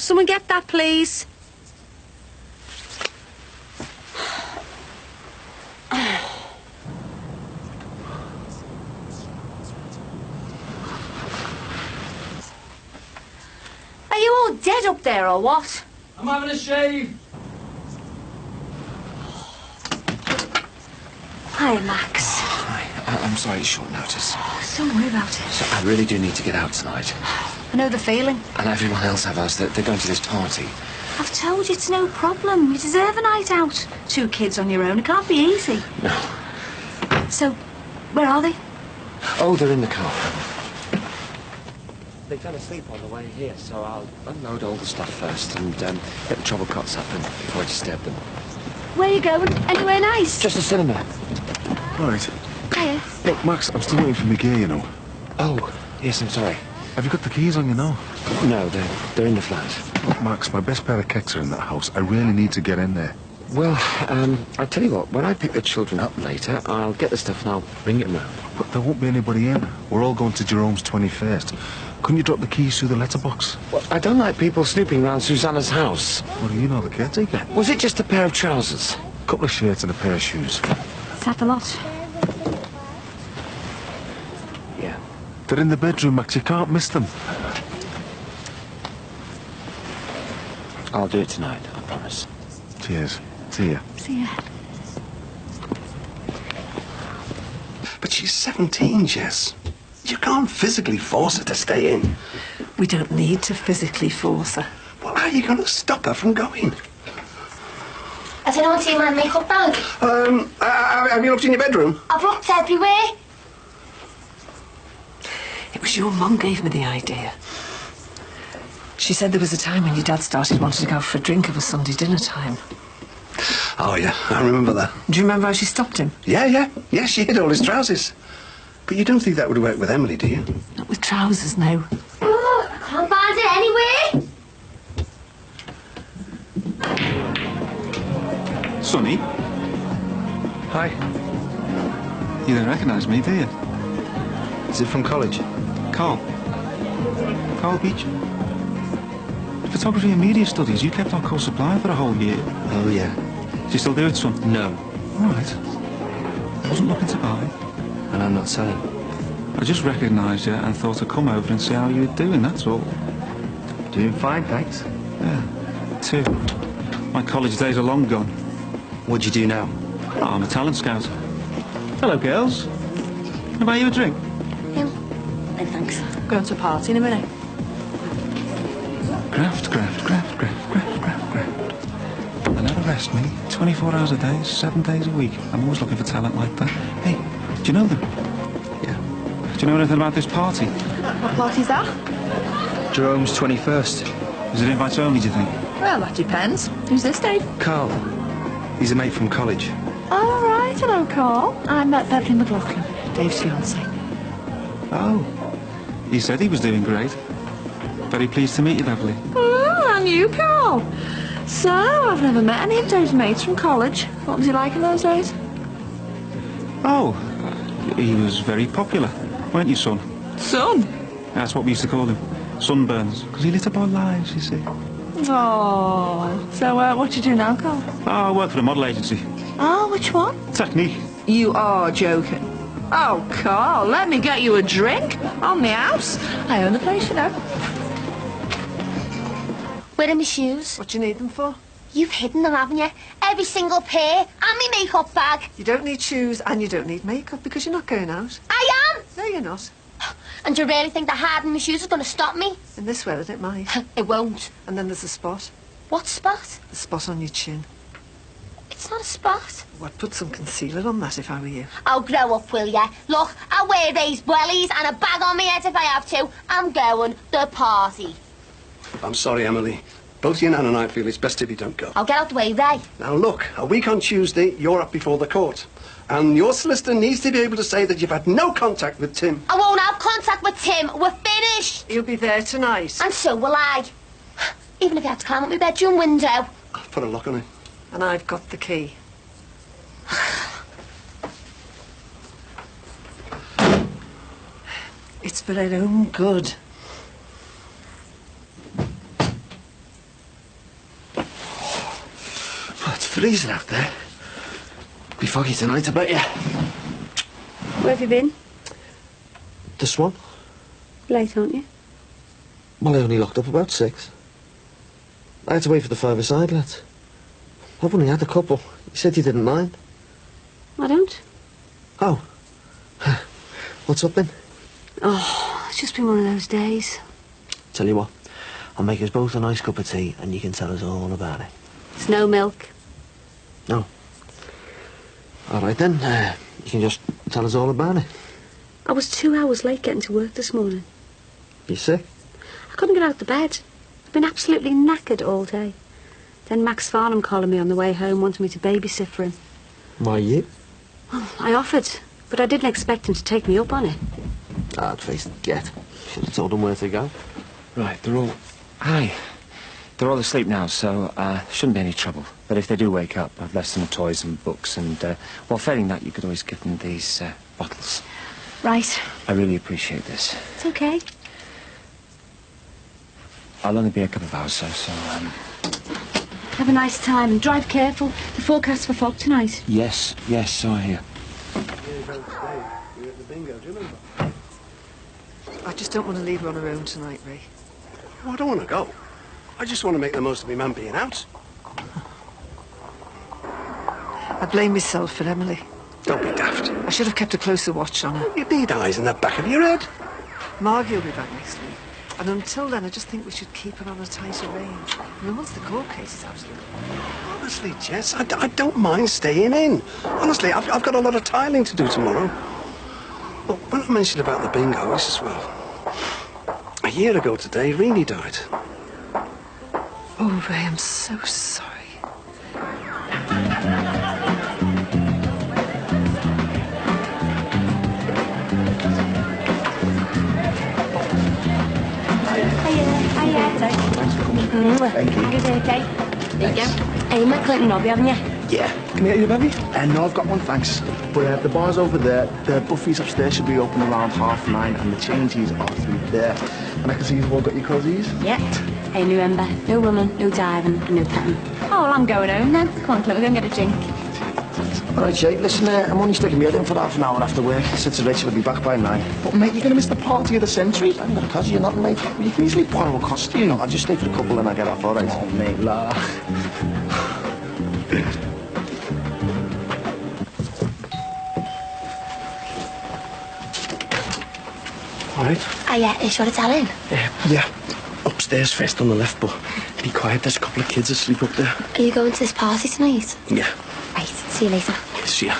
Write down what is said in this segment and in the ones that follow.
someone get that, please? Are you all dead up there, or what? I'm having a shave. Hi, Max. Hi. I'm sorry it's short notice. Don't worry about it. So I really do need to get out tonight. I know the feeling. And everyone else have us. They're going to this party. I've told you it's no problem. You deserve a night out. 2 kids on your own. It can't be easy. No. So, where are they? Oh, they're in the car. They fell asleep on the way here, so I'll unload all the stuff first and get the trouble cots up before I disturb them. Where are you going? Anywhere nice? Just a cinema. Right. Hiya. Look, Max, I'm still waiting for my gear, you know. Oh, yes, I'm sorry. Have you got the keys on you now? No, they're in the flat. Look, Max, my best pair of kicks are in that house. I really need to get in there. Well, I'll tell you what. When I pick the children up later, I'll get the stuff and I'll bring it round. But there won't be anybody in. We're all going to Jerome's 21st. Couldn't you drop the keys through the letterbox? Well, I don't like people snooping around Susanna's house. What do you know, the caretaker? Was it just a pair of trousers? A couple of shirts and a pair of shoes. Is that a lot? Yeah. They're in the bedroom, Max. You can't miss them. I'll do it tonight, I promise. Cheers. See ya. See ya. But she's 17, Jess. You can't physically force her to stay in. We don't need to physically force her. Well, how are you going to stop her from going? Has anyone seen my makeup bag? Have you looked in your bedroom? I've looked everywhere. It was your mum gave me the idea. She said there was a time when your dad started wanting to go for a drink of a Sunday dinner time. Oh, yeah, I remember that. Do you remember how she stopped him? Yeah, she hid all his trousers. But you don't think that would work with Emily, do you? Not with trousers, no. Oh, I can't find it anywhere. Sonny? Hi. You don't recognise me, do you? Is it from college? Carl. Carl Beach. Photography and media studies. You kept our course supply for a whole year. Oh, yeah. Do you still do it, son? No. All right. I wasn't looking to buy. And I'm not selling. I just recognised you and thought I'd come over and see how you were doing, that's all. Doing fine, thanks. Yeah, too. My college days are long gone. What do you do now? Oh, I'm a talent scout. Hello, girls. Can I buy you a drink? No, thanks. Going to a party in a minute. Graft. They never rest me. 24 hours a day, 7 days a week. I'm always looking for talent like that. Hey, do you know them? Yeah. Do you know anything about this party? What party's that? Jerome's 21st. Is it invites only, do you think? Well, that depends. Who's this, Dave? Carl. He's a mate from college. All right, hello, Carl. I'm Beverly McLaughlin, Dave's fiancée. Oh. He said he was doing great. Very pleased to meet you, Beverly. Oh, and you, Carl. So, I've never met any of Dave's mates from college. What was he like in those days? Oh, he was very popular, weren't you, son? Son? That's what we used to call him. Sunburns. Because he lit up our lives, you see. Oh. So, what do you do now, Carl? Oh, I work for a model agency. Oh, which one? Technique. You are joking. Oh, Carl, let me get you a drink on the house. I own the place, you know. Where are my shoes? What do you need them for? You've hidden them, haven't you? Every single pair and my makeup bag. You don't need shoes and you don't need makeup because you're not going out. I am! No, you're not. And do you really think that hiding my shoes is going to stop me? In this weather, it might. It won't. And then there's a spot. What spot? The spot on your chin. It's not a spot. Well, I'd put some concealer on that if I were you. I'll grow up, will ya? Look, I'll wear these wellies and a bag on my head if I have to. I'm going the party. I'm sorry, Emily. Both your nan and I feel it's best if you don't go. I'll get out the way, Ray. Now, look, a week on Tuesday, you're up before the court. And your solicitor needs to be able to say that you've had no contact with Tim. I won't have contact with Tim. We're finished. He'll be there tonight. And so will I. Even if you have to climb up my bedroom window. I'll put a lock on it. And I've got the key. It's for our own good. freezing out there. Be foggy tonight, I bet you. Where have you been? The Swan? Late, aren't you? Well, I only locked up about 6. I had to wait for the 5-a-side lads. I've only had a couple. You said you didn't mind. I don't. Oh. What's up then? Oh, it's just been one of those days. Tell you what, I'll make us both a nice cup of tea and you can tell us all about it. It's no milk. No. All right then, you can just tell us all about it. I was 2 hours late getting to work this morning. You sick? I couldn't get out of bed. I've been absolutely knackered all day. Then Max Farnham calling me on the way home, wanting me to babysit for him. Why you? Well, I offered, but I didn't expect him to take me up on it. Hard faced get. Should have told them where to go. Right, they're all... Hi. They're all asleep now, so shouldn't be any trouble. But if they do wake up, I've left some toys and books, and, well, failing that, you could always give them these bottles. Right. I really appreciate this. It's okay. I'll only be a couple of hours, so, Have a nice time and drive careful. The forecast for fog tonight. Yes, so I hear. You're at the bingo, do you remember? I just don't want to leave her on her own tonight, Ray. Oh, I don't want to go. I just want to make the most of my man being out. I blame myself for Emily. Don't be daft. I should have kept a closer watch on her. You need eyes in the back of your head. Margie will be back next week. And until then, I just think we should keep her on a tighter range. I mean, once the court case is absolutely... Honestly, Jess, I don't mind staying in. Honestly, I've got a lot of tiling to do tomorrow. But when I mentioned about the bingo, he says, well, a year ago today, Reenie died. Oh, Ray, I'm so sorry. Thank you. Happy birthday. There you go. Aim at Clinton Robbie, haven't you? Yeah. Can I get you a bevy? No, I've got one, thanks. But the bar's over there. The buffets upstairs should be open around 9:30, and the changes are through there. And I can see you've all got your cozies. Yeah. Hey, remember, no running, no diving, and no petting. Oh, well, I'm going home then. Come on, Clint, we're going to get a drink. All right, Jake, listen, I'm only sticking my head in for half an hour after work. Said to Rachel I'll be back by 9. But, mate, you're going to miss the party of the century. I haven't got a cosy or nothing, mate. You can easily borrow a costume. I'll just stay for the couple and I get off, all right? Oh, mate, la. All right. Oh, yeah, is sure to tell in? Yeah. Upstairs first on the left, but be quiet. There's a couple of kids asleep up there. Are you going to this party tonight? Yeah. Right, see you later. See ya.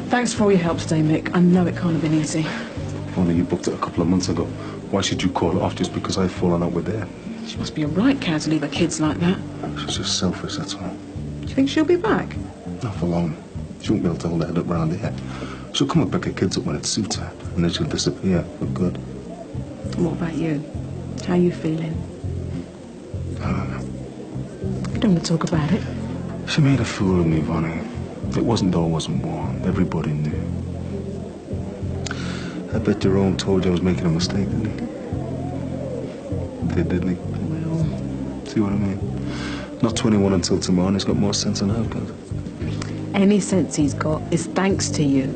Thanks for all your help today, Mick. I know it can't have been easy. If only you booked it a couple of months ago. Why should you call it off just because I've fallen out with her? She must be a right cow to leave her kids like that. She's just selfish, that's all. Do you think she'll be back? Not for long. She won't be able to hold her head up round here. She'll come and pick her kids up when it suits her, and then she'll disappear for good. What about you? How are you feeling? I don't know. You don't want to talk about it. She made a fool of me, Vonnie. It wasn't though, it wasn't war. Everybody knew. I bet Jerome told you I was making a mistake, didn't he? Didn't he? Well... See what I mean? Not 21 until tomorrow, and he's got more sense than I've got. Any sense he's got is thanks to you.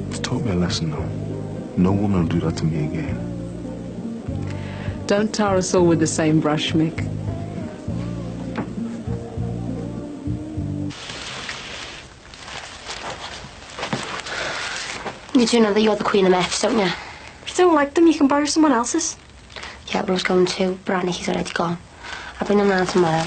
It's taught me a lesson, though. No woman will do that to me again. Don't tar us all with the same brush, Mick. You do know that you're the queen of F's, don't you? If you don't like them, you can borrow someone else's. Yeah, but I was going to, but Annie's already gone. I'll bring them round tomorrow.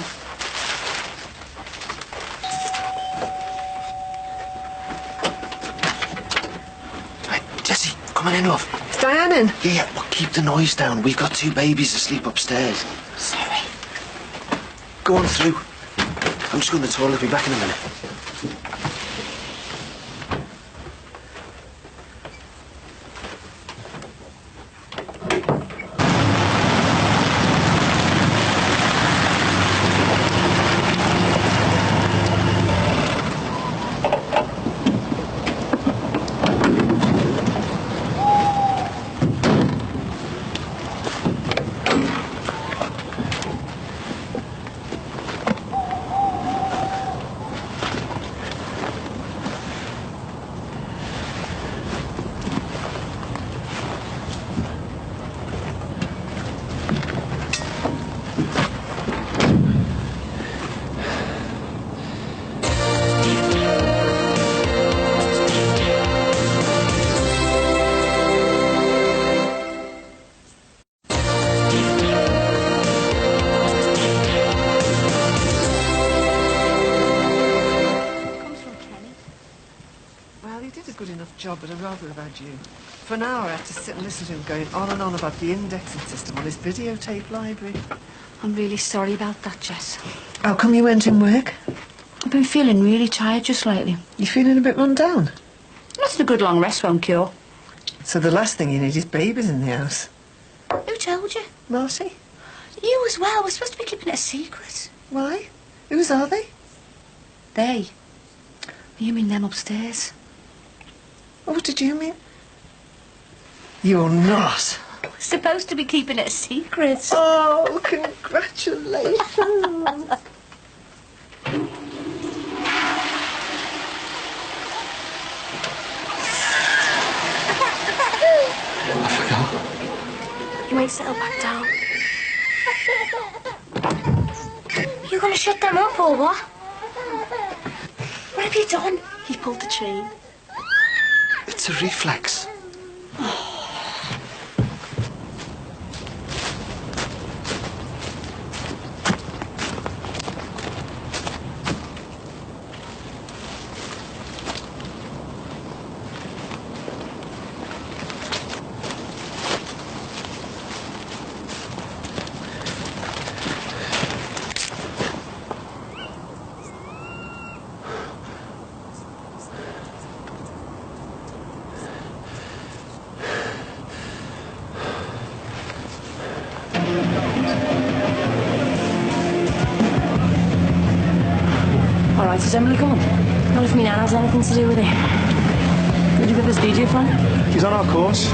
Hey, Jessie, come on in, love. Is Diane in? Yeah, well, keep the noise down. We've got 2 babies asleep upstairs. Sorry. Go on through. I'm just going to the toilet. Be back in a minute. job, but I'd rather have had you. For an hour, I had to sit and listen to him going on and on about the indexing system on his videotape library. I'm really sorry about that, Jess. How come you weren't in work? I've been feeling really tired just lately. You feeling a bit run down? That's a good long rest won't cure. So the last thing you need is babies in the house. Who told you? Marcy? You as well. We're supposed to be keeping it a secret. Why? Whose are they? They? You mean them upstairs? What did you mean? You're not. We're supposed to be keeping it a secret. Oh, congratulations. You might settle back down. You gonna shut them up or what? What have you done? He pulled the chain. It's a reflex. All right, is Emily coming? Not if me nan has anything to do with it. Did you give us DJ fun? He's on our course.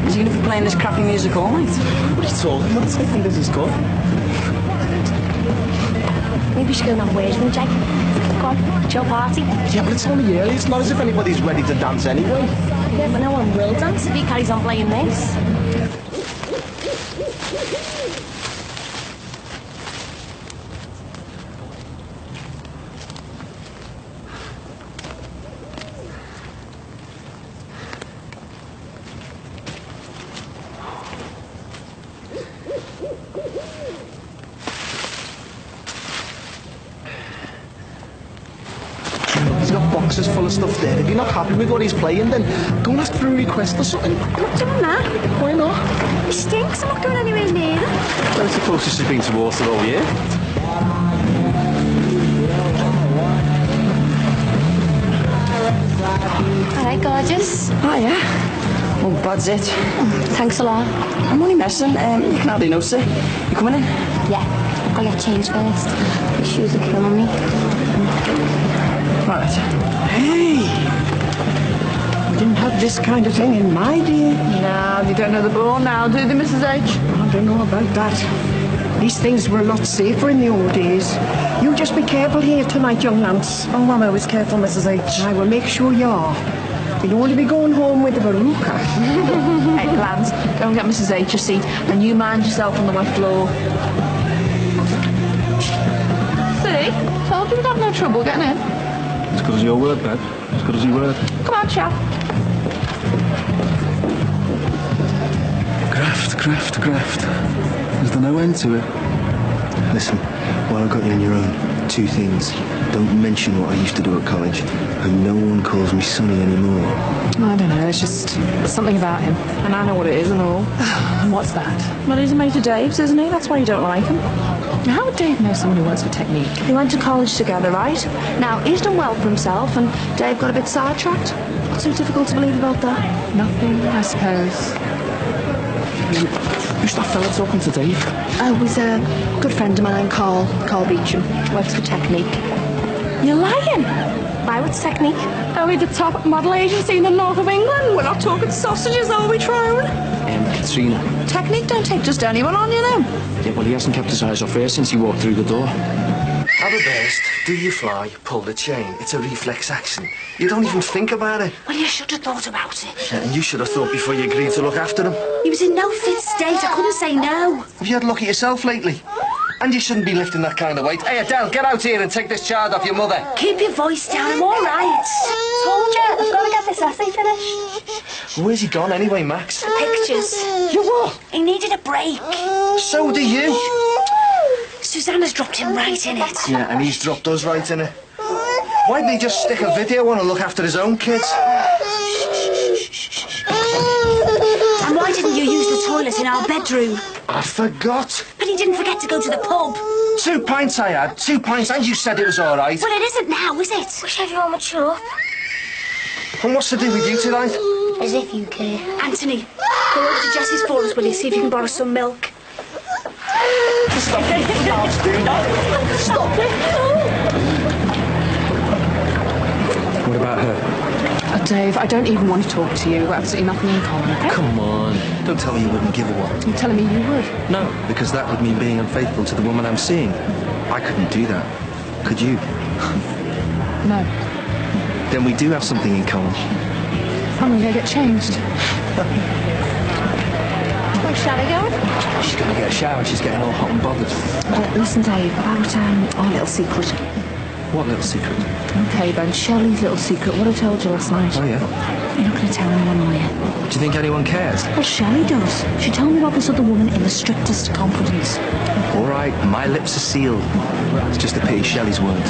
Is he going to be playing this crappy music all night? What are you talking about? I think this is good. Maybe we should go and have words with him, Jake. Go on, it's your party. Yeah, but it's only early. It's not as if anybody's ready to dance anyway. Yeah, but no one will dance if he carries on playing this. He's got boxes full of stuff there. If you're not happy with what he's playing, then go and ask for a request or something. I'm not doing that. Why not? He stinks. I'm not going anywhere near him. Well, it's the closest he's been to water all year. All right, gorgeous. Oh, yeah? Well, that's it. Thanks a lot. I'm only messing. You can hardly notice it. You coming in? Yeah, I'll get changed first. Your shoes are killing me. Right. Hey! We didn't have this kind of thing in my day. No, you don't know the ball now, do they, Mrs. H? I don't know about that. These things were a lot safer in the old days. You just be careful here tonight, young Lance. Oh, I'm always careful, Mrs. H. I will make sure you are. You'll only be going home with the baruka. Hey, Lance, go and get Mrs. H a seat, and you mind yourself on the wet floor. See? Told you we'd have no trouble getting in. As good as your word, Bev. As good as your word. Come on, chap. Graft. Is there no end to it? Listen, while I've got you on your own, two things. Don't mention what I used to do at college, and no one calls me Sonny anymore. I don't know, it's just something about him. And I know what it is and all. And what's that? Well, he's a mate of Dave's, isn't he? That's why you don't like him. How would Dave know someone who works for Technique? They went to college together, right? Now, he's done well for himself, and Dave got a bit sidetracked. What's so difficult to believe about that? Nothing, I suppose. Who's that fella talking to Dave? Oh, he's a good friend of mine, Carl Beecham. Works for Technique. You're lying! Why, what's Technique? Oh, we're the top model agency in the north of England. We're not talking sausages, are we, Trone? Katrina. Technique don't take just anyone on, you know. Yeah, well, he hasn't kept his eyes off her since he walked through the door. Have a burst, do you fly, pull the chain. It's a reflex action. You don't even think about it. Well, you should have thought about it. Yeah, and you should have thought before you agreed to look after him. He was in no fit state. I couldn't say no. Have you had a look at yourself lately? And you shouldn't be lifting that kind of weight. Hey, Adele, get out here and take this child off your mother. Keep your voice down. I'm all right. Told you. I've got to get this essay finished. Where's he gone anyway, Max? Pictures. You what? He needed a break. So do you. Susanna's dropped him right in it. Yeah, and he's dropped us right in it. Why didn't he just stick a video on and look after his own kids? toilet in our bedroom. I forgot. But he didn't forget to go to the pub. 2 pints I had. 2 pints, and you said it was all right. Well, it isn't now, is it? Wish everyone would shut up. And what's to do with you tonight? As if you care. Anthony, go over to Jessie's for us, will you? See if you can borrow some milk. Stop it. Stop it. What about her? Dave, I don't even want to talk to you. We're absolutely nothing in common, okay? Come on. Don't tell me you wouldn't give her one. You're telling me you would? No, because that would mean being unfaithful to the woman I'm seeing. I couldn't do that. Could you? No. Then we do have something in common. I'm going to go get changed. Where's Sally going? She's going to get a shower. She's getting all hot and bothered. Listen, Dave, about our little secret. What little secret? Okay, then, Shelley's little secret. What I told you last night. Oh, yeah? You're not going to tell anyone, are you? Do you think anyone cares? Well, Shelley does. She told me about this other woman in the strictest confidence. All right, my lips are sealed. It's just a pity Shelley's weren't.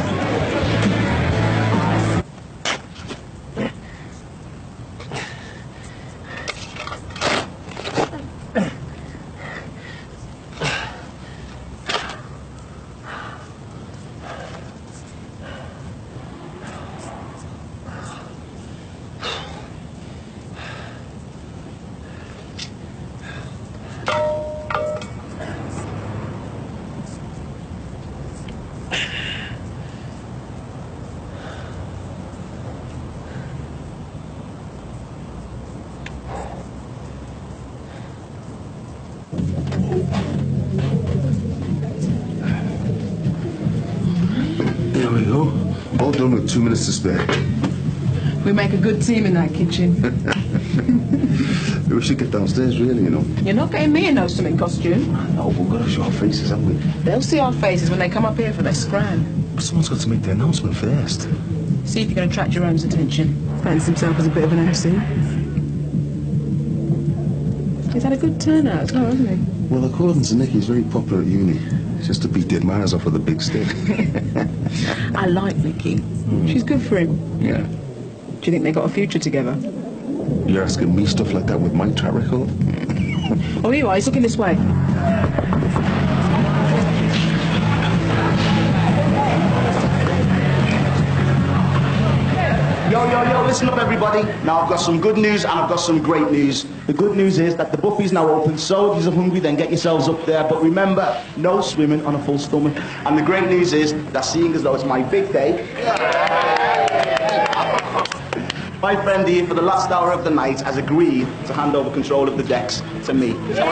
There we go. All done with 2 minutes to spare. We make a good team in that kitchen. We should get downstairs, really, you know. You're not getting me a no-swimming costume. No, we've got to show our faces, haven't we? They'll see our faces when they come up here for their scran. But someone's got to make the announcement first. See if you can attract your own attention. Fancies himself as a bit of an OC. He's had a good turnout as well, hasn't he? Well, according to Nick, he's very popular at uni. Just to beat dead miles off with a big stick. I like Nikki. She's good for him. Yeah. Do you think they got a future together? You're asking me stuff like that with my track record? Oh, here you are. He's looking this way. Yo, listen up, everybody. Now, I've got some good news and I've got some great news. The good news is that the buffet's now open, so if you're hungry, then get yourselves up there. But remember, no swimming on a full stomach. And the great news is that seeing as though it's my big day, my friend here, for the last hour of the night, has agreed to hand over control of the decks to me. So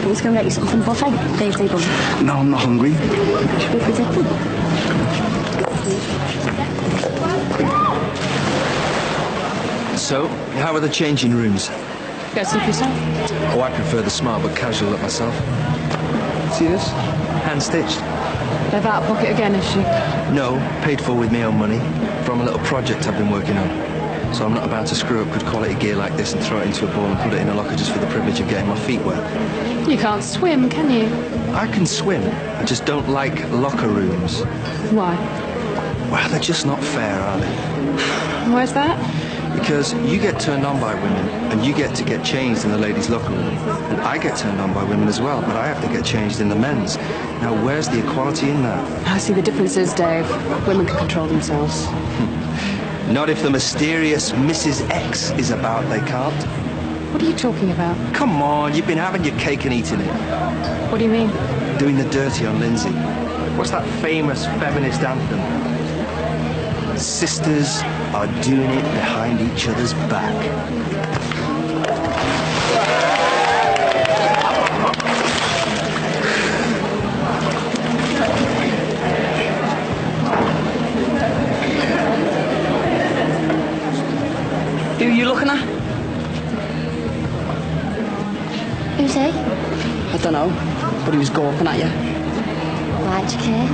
Let's go and get you something from the buffet. Dave's able. no, I'm not hungry. Should we present them? So, how are the changing rooms? Go see for yourself. Oh, I prefer the smart but casual look myself. See this? Hand-stitched. They've out of pocket again, is she? No, paid for with my own money from a little project I've been working on. So I'm not about to screw up good quality gear like this and throw it into a bowl and put it in a locker just for the privilege of getting my feet wet. You can't swim, can you? I can swim. I just don't like locker rooms. Why? Well, they're just not fair, are they? Where's that? Because you get turned on by women and you get to get changed in the ladies' locker room. And I get turned on by women as well, but I have to get changed in the men's. Now, where's the equality in that? I see the difference is, Dave. Women can control themselves. Not if the mysterious Mrs. X is about, they can't. What are you talking about? Come on, you've been having your cake and eating it. What do you mean? Doing the dirty on Lindsay. What's that famous feminist anthem? Sisters are doing it behind each other's back. Who are you looking at? Who's he? I don't know, but he was gawping at you. Why'd you care?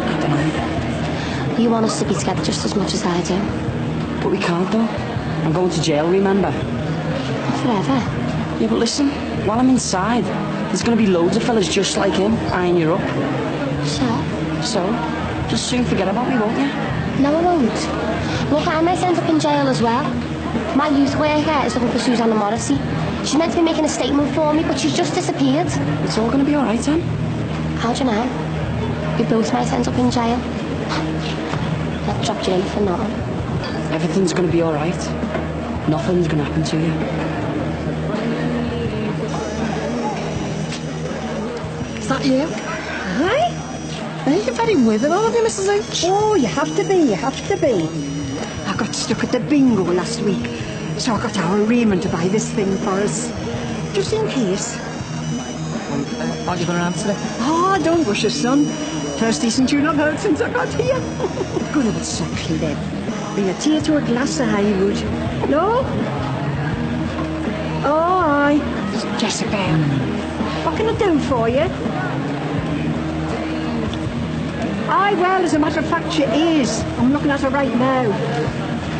I don't know. You want us to be together just as much as I do. But we can't, though. I'm going to jail, remember? Forever. Yeah, but listen, while I'm inside, there's going to be loads of fellas just like him eyeing you up. So? So, Just soon forget about me, won't you? No, I won't. Look, I might end up in jail as well. My youth worker is looking for Susanna Morrissey. She's meant to be making a statement for me, but she's just disappeared. It's all going to be all right, then. How do you know? We both might end up in jail. Not dropped you in for nothing. Everything's going to be all right. Nothing's going to happen to you. Is that you? Hi. Are you very with it, all of you, Mrs. H? Oh, you have to be, you have to be. I got stuck at the bingo last week, so I got our Raymond to buy this thing for us. Just in case. Aren't you going to answer it? Oh, don't rush us, son. First decent tune I've heard since I got here. Good old softly then. Bring a tear to a glass of Haywood. No? Oh, aye. Jessica. What can I do for you? Aye, well, as a matter of fact, she is. I'm looking at her right now.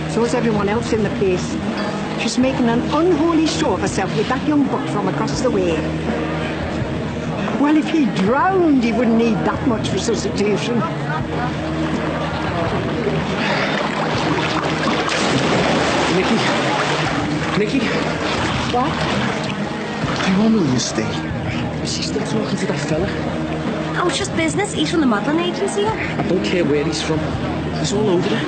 So is everyone else in the place. She's making an unholy show of herself with that young buck from across the way. Well, if he drowned, he wouldn't need that much resuscitation. Nicky? What? How long will you stay? Is she still talking to that fella? Oh, it's just business. He's from the modelling agency. I don't care where he's from. He's all over it.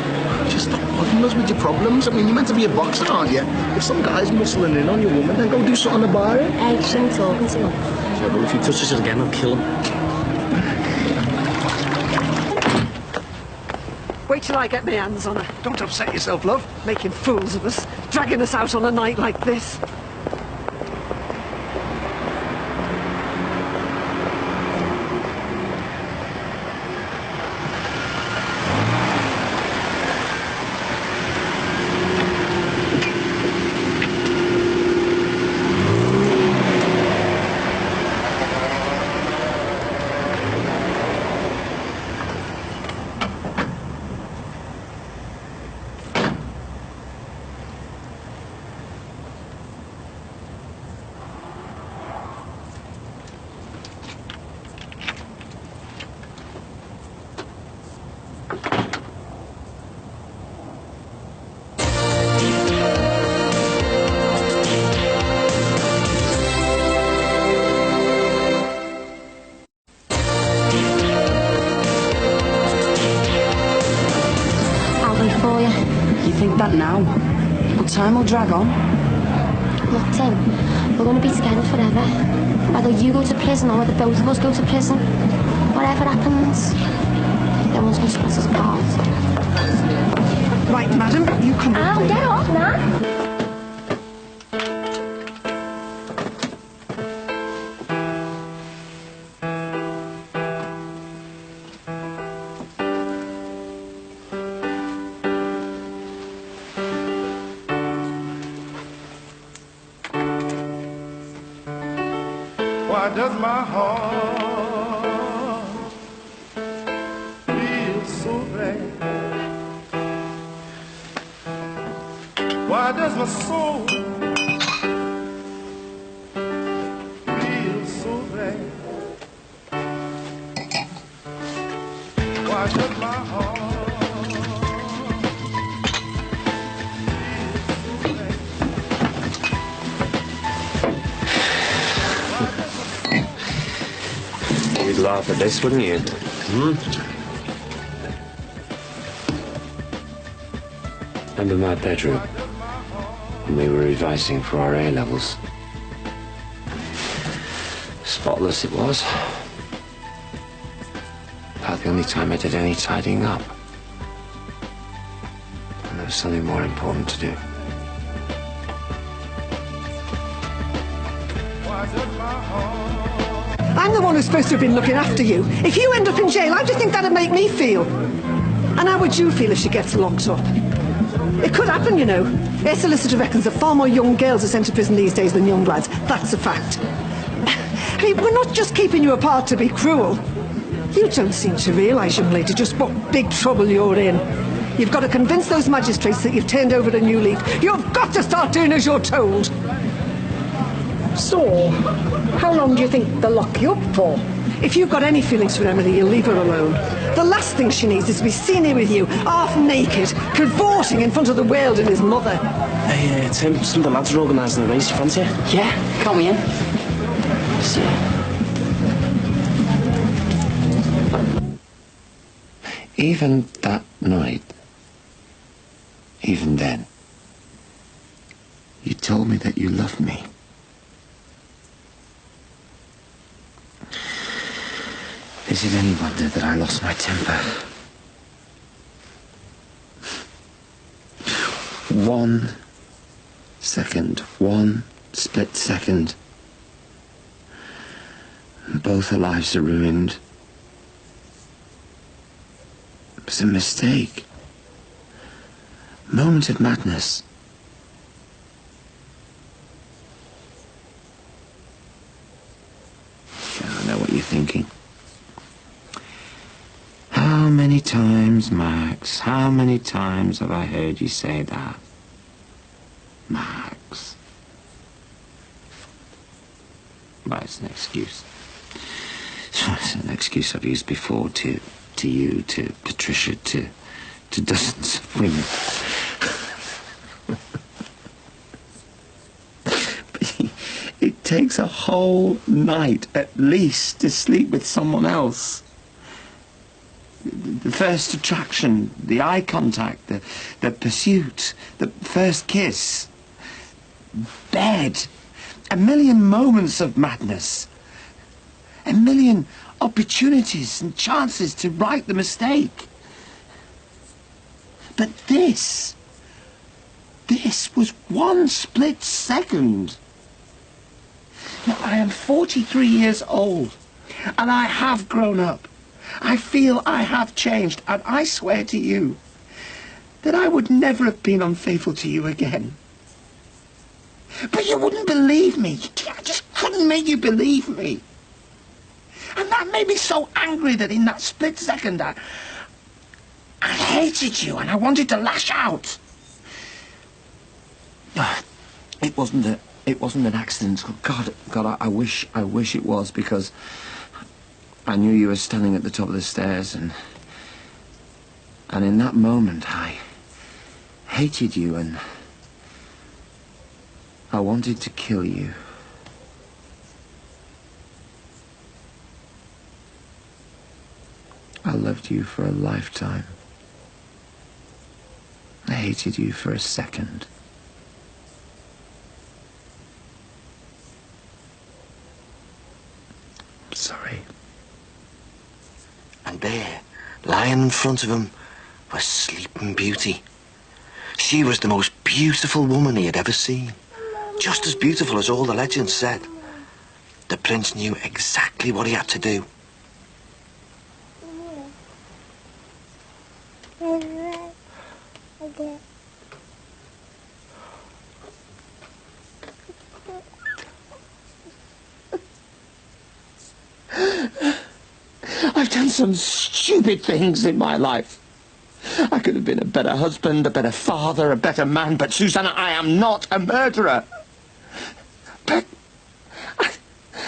Just stop bugging us with your problems. I mean, you're meant to be a boxer, aren't you? If some guy's muscling in on your woman, then go do something about it. Hey, you shouldn't be talking to him. Yeah, well, if he touches it again, I'll kill him. Wait till I get my hands on her. Don't upset yourself, love. Making fools of us. Dragging us out on a night like this. That now, but time will drag on. Look, Tim, we're going to be together forever. Whether you go to prison or whether both of us go to prison, whatever happens, no one's going to split us apart. Right, madam, you come with Ow, me. get off, man. Why does my heart feel so bad? Why does my soul feel so bad? Why does my heart You'd laugh at this, wouldn't you? Remember my bedroom when we were revising for our A-levels? Spotless it was. About the only time I did any tidying up. And there was something more important to do. I'm the one who's supposed to have been looking after you. If you end up in jail, how do you think that'd make me feel? And how would you feel if she gets locked up? It could happen, you know. Their solicitor reckons that far more young girls are sent to prison these days than young lads. That's a fact. I mean, we're not just keeping you apart to be cruel. You don't seem to realise, young lady, just what big trouble you're in. You've got to convince those magistrates that you've turned over a new leaf. You've got to start doing as you're told. So, how long do you think they'll lock you up for? If you've got any feelings for Emily, you'll leave her alone. The last thing she needs is to be seen here with you, half naked, cavorting in front of the world and his mother. Hey, Tim, some of the lads are organising a race. You fancy it? Yeah, count me in. See ya. Even that night, even then, you told me that you loved me. Is it any wonder that I lost my temper? 1 second, 1 split second, and both our lives are ruined. It was a mistake. Moment of madness. Yeah, I know what you're thinking. How many times, Max, how many times have I heard you say that? Max. Well, it's an excuse. It's an excuse I've used before to you, to Patricia, to dozens of women. It takes a whole night, at least, to sleep with someone else. The first attraction, the eye contact, the pursuit, the first kiss. Bed. A million moments of madness. A million opportunities and chances to right the mistake. But this was 1 split second. Now, I am 43 years old, and I have grown up. I feel I have changed, and I swear to you that I would never have been unfaithful to you again. But you wouldn't believe me. I just couldn't make you believe me. And that made me so angry that in that split second I hated you and I wanted to lash out. It wasn't an accident. God, I wish it was, because I knew you were standing at the top of the stairs, and in that moment I hated you and I wanted to kill you. I loved you for a lifetime. I hated you for a second. I'm sorry. And there, lying in front of him, was Sleeping Beauty. She was the most beautiful woman he had ever seen. Just as beautiful as all the legends said. The prince knew exactly what he had to do. I've done some stupid things in my life. I could have been a better husband, a better father, a better man, but Susanna, I am not a murderer. But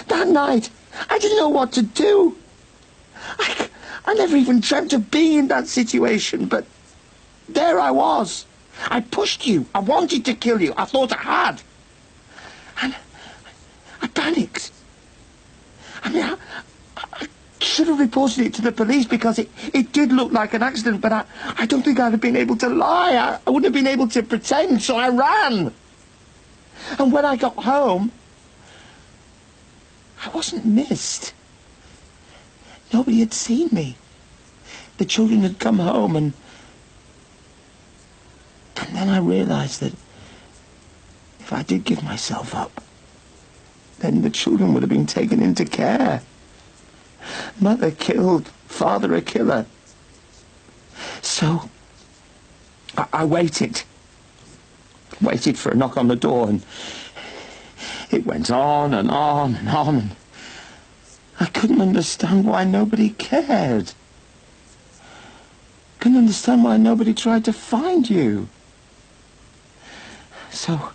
that night, I didn't know what to do. I never even dreamt of being in that situation, but there I was. I pushed you. I wanted to kill you. I thought I had. And I panicked. I mean, I should have reported it to the police because it did look like an accident, but I don't think I'd have been able to lie. I wouldn't have been able to pretend, so I ran. And when I got home, I wasn't missed. Nobody had seen me. The children had come home, and then I realized that if I did give myself up, then the children would have been taken into care. Mother killed, father a killer. So I waited for a knock on the door, and it went on and on and on, and I couldn't understand why nobody cared. Couldn't understand why nobody tried to find you. So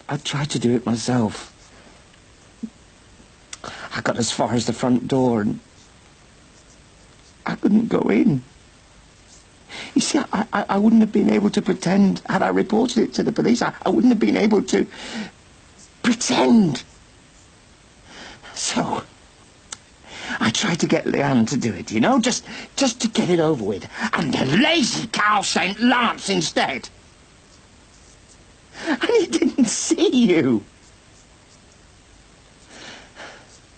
I tried to do it myself. I got as far as the front door, and I couldn't go in. You see, I wouldn't have been able to pretend, had I reported it to the police, I wouldn't have been able to pretend. So, I tried to get Leanne to do it, you know, just to get it over with. And the lazy cow sent Lance instead. And he didn't see you.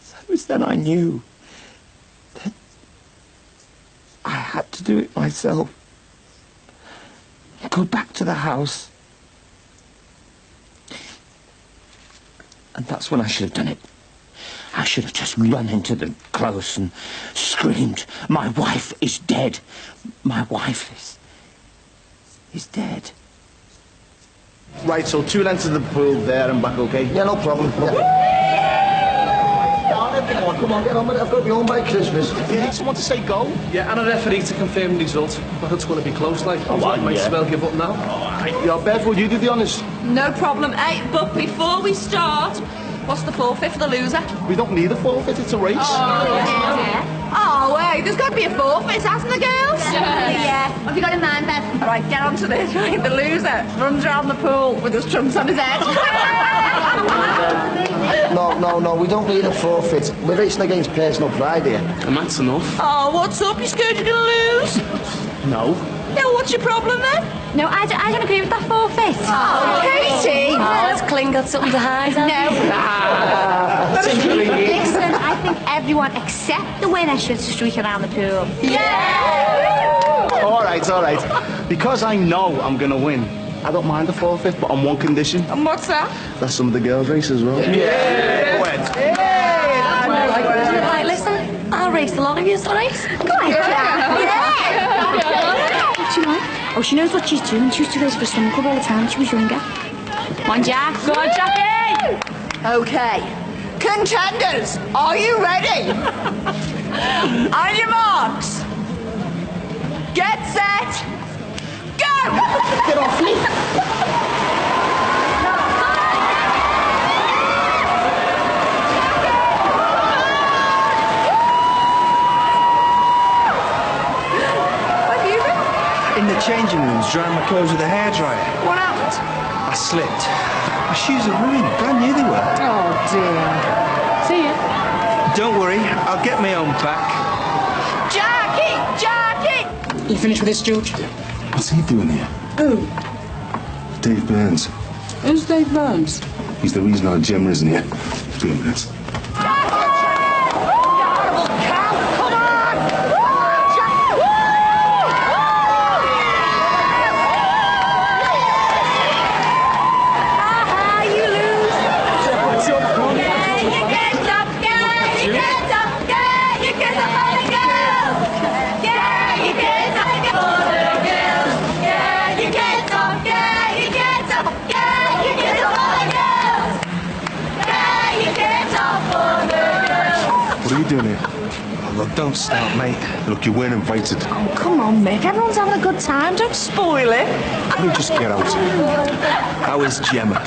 So it was then I knew that I had to do it myself. Go back to the house. And that's when I should have done it. I should have just run into the close and screamed, "My wife is dead. My wife is dead." Right, so 2 lengths of the pool there and back, okay? Yeah, no problem. Come on, get on with it. I've got to be home by Christmas. You need someone to say go? Yeah, and a referee to confirm the result. Well, it's going to be close, like. I might as well give up now. Yeah, Bev, will you do the honours? No problem. Hey, but before we start, what's the forfeit for the loser? We don't need a forfeit, it's a race. Oh, wait, there's got to be a forfeit, hasn't there, girls? Yeah. What have you got in mind, Bev? All right, get on to this. Right, the loser runs around the pool with his trunks on his head. No, we don't need a forfeit. We're racing against personal pride here. And that's enough. Oh, what's up? You scared you're going to lose? No. Yeah, what's your problem then? No, I don't agree with that forfeit. Oh, Katie! Has Cling got something to hide? Listen, I think everyone except the winner should streak around the pool. Yeah! All right. Because I know I'm going to win, I don't mind the forfeit, but on one condition. And what's that? That some of the girls race as well. Yeah! Right, listen, I'll race along if you race. Go on, What's she like? Oh, she knows what she's doing. She used to race for a swim club all the time when she was younger. Come on, Jack. Go on, Jackie! Okay. Contenders, are you ready? On your marks. Get set. Go! Get off me! In the changing rooms, drying my clothes with a hairdryer. What happened? I slipped. My shoes are ruined. Brand new they were. Oh, dear. See ya. Don't worry, I'll get my own back. Jackie! You finished with this, George? What's he doing here? Who? Dave Burns. Who's Dave Burns? He's the reason our Gemma isn't here. 2 minutes. What are you doing here? Oh, look, don't start, mate. Look, you weren't invited. Oh, come on, Mick. Everyone's having a good time. Don't spoil it. Let me just get out. How is Gemma?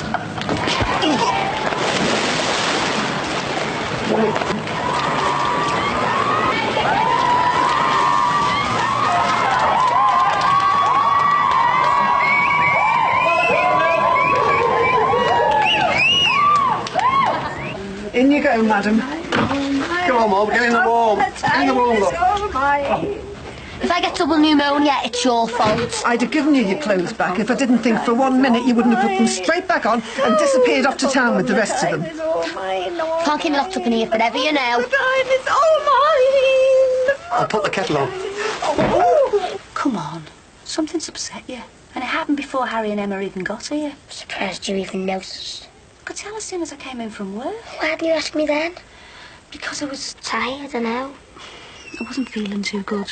In you go, madam. Come on, Mum, get in the warm. In the warm, look. If I get double pneumonia, it's your fault. I'd have given you your clothes back if I didn't think for 1 minute you wouldn't have put them straight back on and disappeared off to town with the rest of them. Can't keep me locked up in here forever, you know. It's all mine. I'll put the kettle on. Come on. Something's upset you. And it happened before Harry and Emma even got here. Surprised you even noticed. I could tell as soon as I came in from work. Why didn't you ask me then? Because I was Tired, I know. I wasn't feeling too good.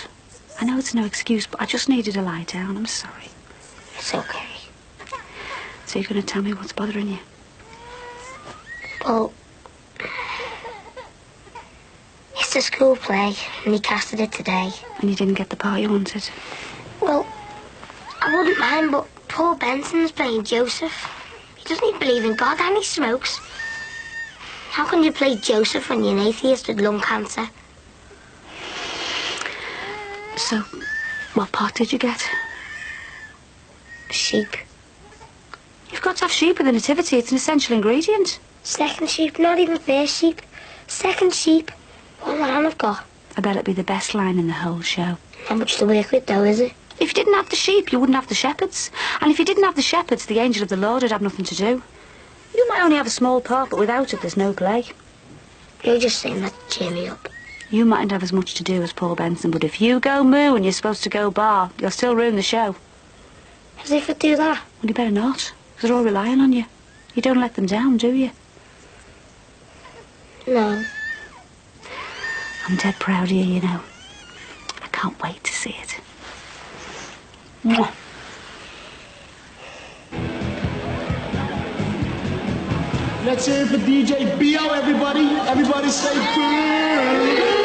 I know it's no excuse, but I just needed a lie down. I'm sorry. It's okay. So you're going to tell me what's bothering you? Well, it's the school play, and he casted it today. And you didn't get the part you wanted? Well, I wouldn't mind, but Paul Benson's playing Joseph. He doesn't even believe in God, and he smokes. How can you play Joseph when you're an atheist with lung cancer? So, what part did you get? Sheep. You've got to have sheep with the nativity. It's an essential ingredient. Second sheep, not even first sheep. Second sheep. What line I've got? I bet it'd be the best line in the whole show. Not much to work with, though, is it? If you didn't have the sheep, you wouldn't have the shepherds. And if you didn't have the shepherds, the angel of the Lord would have nothing to do. You might only have a small part, but without it, there's no play. You're just saying that to cheer me up. You mightn't have as much to do as Paul Benson, but if you go moo and you're supposed to go bar, you'll still ruin the show. As if I'd do that. Well, you better not, because they're all relying on you. You don't let them down, do you? No. I'm dead proud of you, you know. I can't wait to see it. Mwah. Let's hear it for DJ B.O., everybody. Everybody say boo.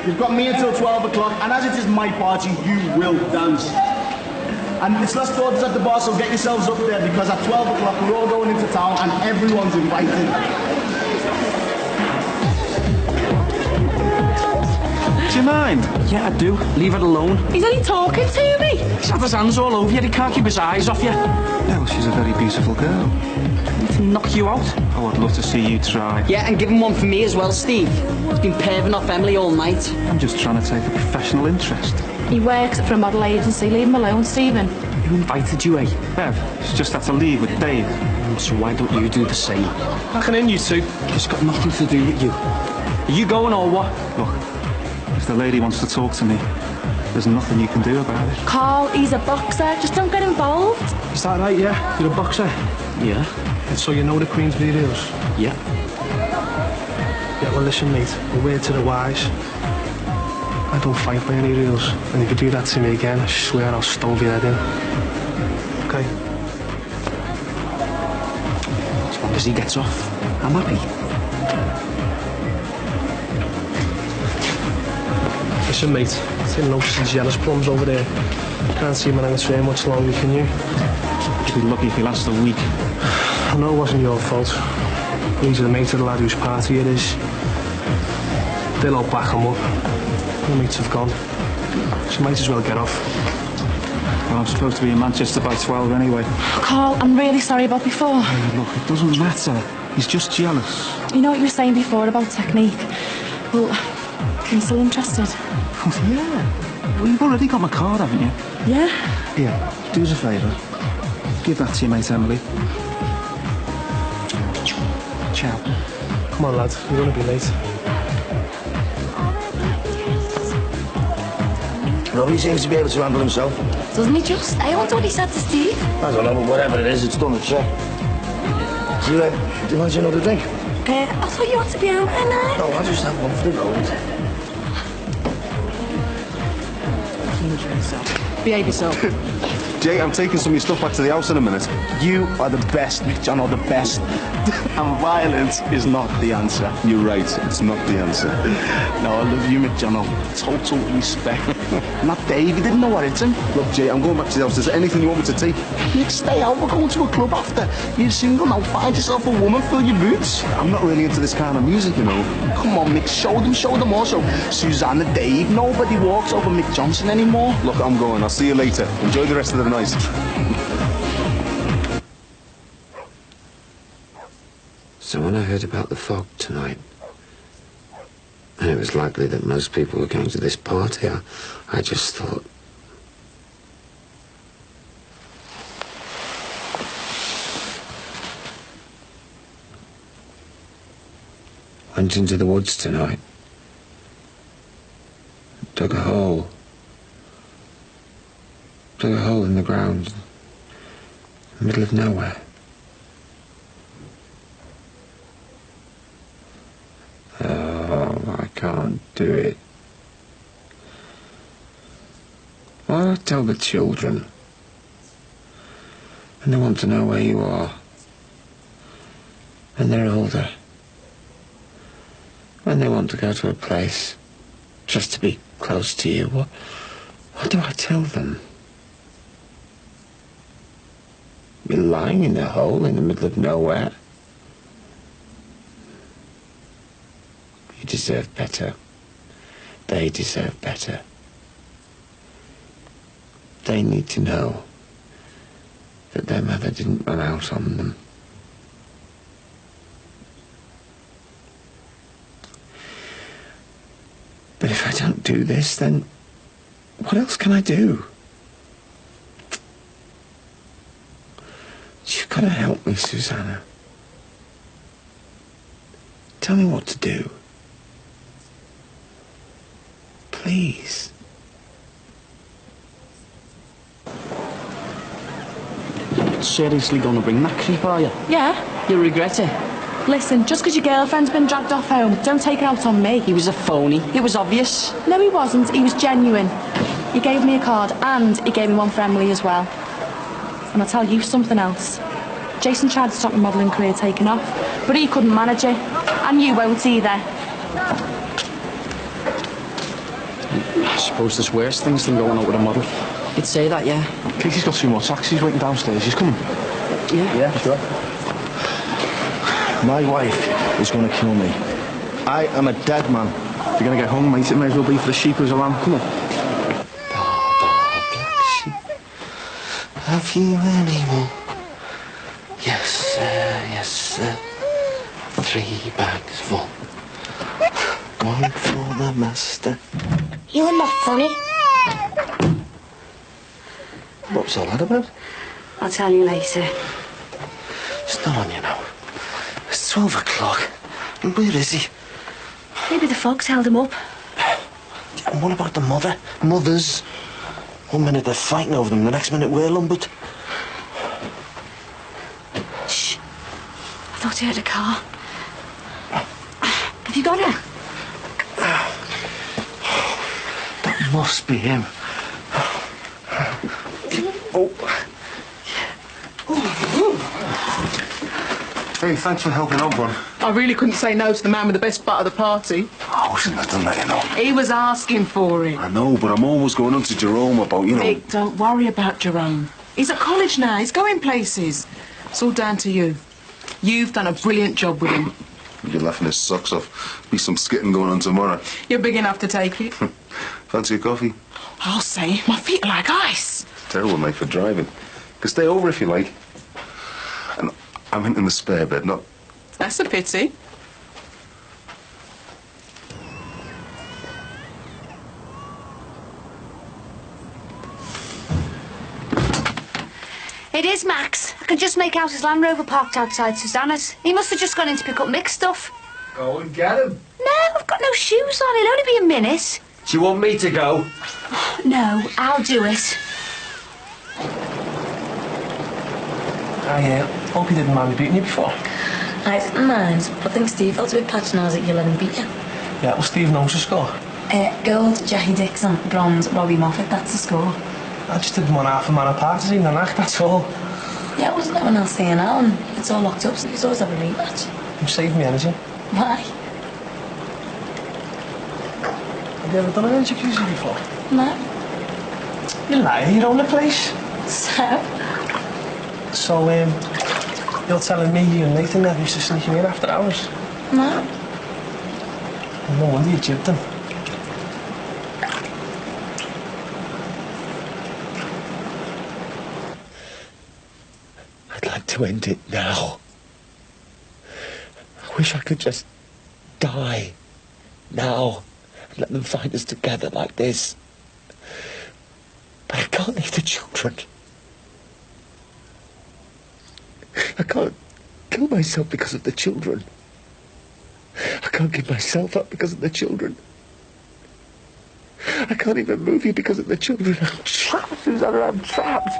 You've got me until 12 o'clock, and as it is my party, you will dance. And it's last orders at the bar, so get yourselves up there, because at 12 o'clock we're all going into town and everyone's invited. Do you mind? Yeah, I do. Leave it alone. He's only talking to me. He's had his hands all over you. He can't keep his eyes off you. Well, she's a very beautiful girl. To knock you out. Oh, I'd love to see you try. Yeah, and give him one for me as well, Steve. He's been perving off Emily all night. I'm just trying to take a professional interest. He works for a model agency. Leave him alone, Stephen. Who invited you, eh? Bev, she's just had to leave with Dave. So why don't you do the same? Packing in, you two. It's got nothing to do with you. Are you going or what? Look, if the lady wants to talk to me, there's nothing you can do about it. Carl, he's a boxer. Just don't get involved. Is that right, yeah? You're a boxer? Yeah. And so you know the Queen's videos? Yeah. Yeah, well listen mate, a word to the wise. I don't fight by any rules, and if you do that to me again, I swear I'll stove your head in. Okay? As long as he gets off, I'm happy. Listen mate, I didn't notice the jealous plums over there. Can't see him hanging very much longer, can you? You'd be lucky if he lasts a week. I know it wasn't your fault. These are the mates of the lad whose party it is. They'll all back him up. The mates have gone. So might as well get off. Well, I'm supposed to be in Manchester by 12 anyway. Carl, I'm really sorry about before. Hey, look, it doesn't matter. He's just jealous. You know what you were saying before about technique? Well, I'm still interested. Oh, yeah. Well, you've already got my card, haven't you? Yeah? Here, do us a favour. Give that to your mate, Emily. Ciao. Come on, lad. You're going to be late. Robbie seems to be able to handle himself. Doesn't he just? I wonder what he said to Steve. I don't know, but whatever it is, it's done the trick. Do you want another drink? I thought you wanted to be out by now. No, I'll just have one for the road. Behave yourself. Jay, I'm taking some of your stuff back to the house in a minute. You are the best, Mick John, the best. And violence is not the answer. You're right, it's not the answer. No, I love you, Mick John. Total respect. Not Dave, he didn't know what it's in. Look, Jay, I'm going back to the house. Is there anything you want me to take? Nick, stay out. We're going to a club after. You're single now. Find yourself a woman, fill your boots. I'm not really into this kind of music, you know. Come on, Mick, show them also. Susanna, Dave, nobody walks over Mick Johnson anymore. Look, I'm going. I'll see you later. Enjoy the rest of the night. So when I heard about the fog tonight, and it was likely that most people were going to this party, I just thought... Went into the woods tonight. Dug a hole. Dug a hole in the ground. In the middle of nowhere. Oh, I can't do it. Why do I tell the children? And they want to know where you are. when they're older, when they want to go to a place just to be close to you, what do I tell them? You're lying in a hole in the middle of nowhere. You deserve better. They deserve better. They need to know that their mother didn't run out on them. But if I don't do this, then what else can I do? You've got to help me, Susanna. Tell me what to do. Please. Seriously gonna bring that creep, are you? Yeah. You regret it? Listen, just because your girlfriend's been dragged off home, don't take it out on me. He was a phony. It was obvious. No, he wasn't. He was genuine. He gave me a card, and he gave me one for Emily as well. And I'll tell you something else. Jason tried to stop my modelling career taking off, but he couldn't manage it. And you won't either. I suppose there's worse things than going out with a model. You'd say that, yeah. Casey's got 2 more taxis waiting downstairs. She's coming. Yeah, sure. My wife is going to kill me. I am a dead man. If you're going to get hung, mate, it may as well be for the sheep as a lamb. Come on. Have you any more? Yes, sir, yes, sir. 3 bags full. One for the master. You are not funny. What was all that about? I'll tell you later. It's not on you now. It's 12 o'clock. And where is he? Maybe the fog's held him up. And what about the mother? Mothers? 1 minute they're fighting over them, the next minute we're lumbered. Shh. I thought I heard a car. Have you got her? That must be him. Hey, thanks for helping out, Ron. I really couldn't say no to the man with the best part of the party. I shouldn't have done that, you know. He was asking for it. I know, but I'm always going on to Jerome about, you know... Vic, don't worry about Jerome. He's at college now. He's going places. It's all down to you. You've done a brilliant job with him. You're laughing his socks off. Be some skitting going on tomorrow. You're big enough to take it. Fancy a coffee? I'll say, my feet are like ice. Terrible, mate, for driving. Can stay over if you like. And I'm in the spare bed, not... That's a pity. It is Max. I can just make out his Land Rover parked outside Susanna's. He must have just gone in to pick up Mick's stuff. Go and get him. No, I've got no shoes on. He'll only be a minute. Do you want me to go? No, I'll do it. I hope you didn't mind me beating you before. I didn't mind, but I think Steve felt a bit patronised that you let him beat you. Yeah, well, Steve knows the score. Gold, Jackie Dixon, bronze, Robbie Moffat, that's the score. I just didn't want half a man apart in the night, that's all. Yeah, it wasn't no one else saying out, and it's all locked up, so you always have a rematch. You saved me energy. Why? Have you ever done an jacuzzi before? No. You lie, you own the place. So, you're telling me you and Nathan never used to sneak you in after hours? No. Well, no wonder you jibbed him. I'd like to end it now. I wish I could just die now and let them find us together like this. But I can't leave the children. I can't kill myself because of the children. I can't give myself up because of the children. I can't even move you because of the children. I'm trapped, Susanna, I'm trapped.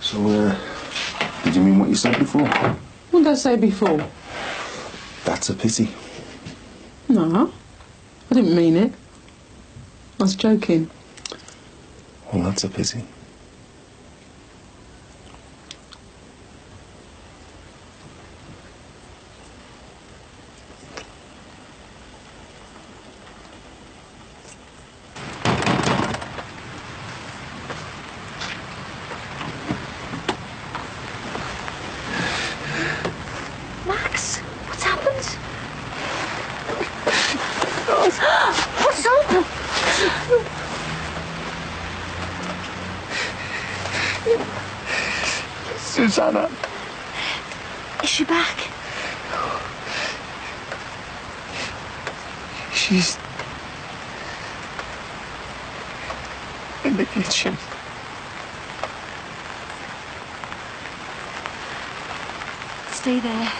So, did you mean what you said before? What did I say before? That's a pity. No, I didn't mean it. I was joking. Well, that's a pity. God! What's up? Susanna. Is she back? She's in the kitchen. Stay there.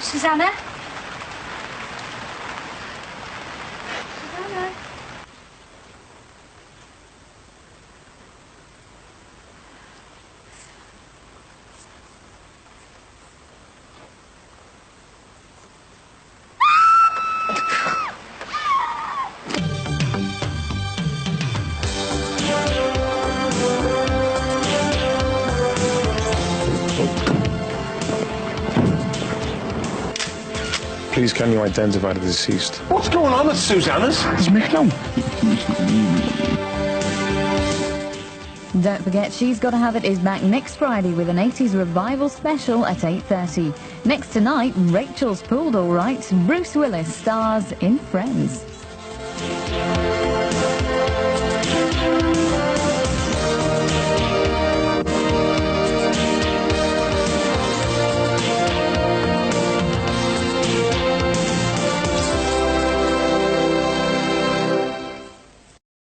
Susanna? Susanna? Please, can you identify the deceased? What's going on at Susanna's? There's Mick now. Don't forget, She's Gotta Have It is back next Friday with an 80s revival special at 8:30. Next tonight, Rachel's Pulled All Right. Bruce Willis stars in Friends.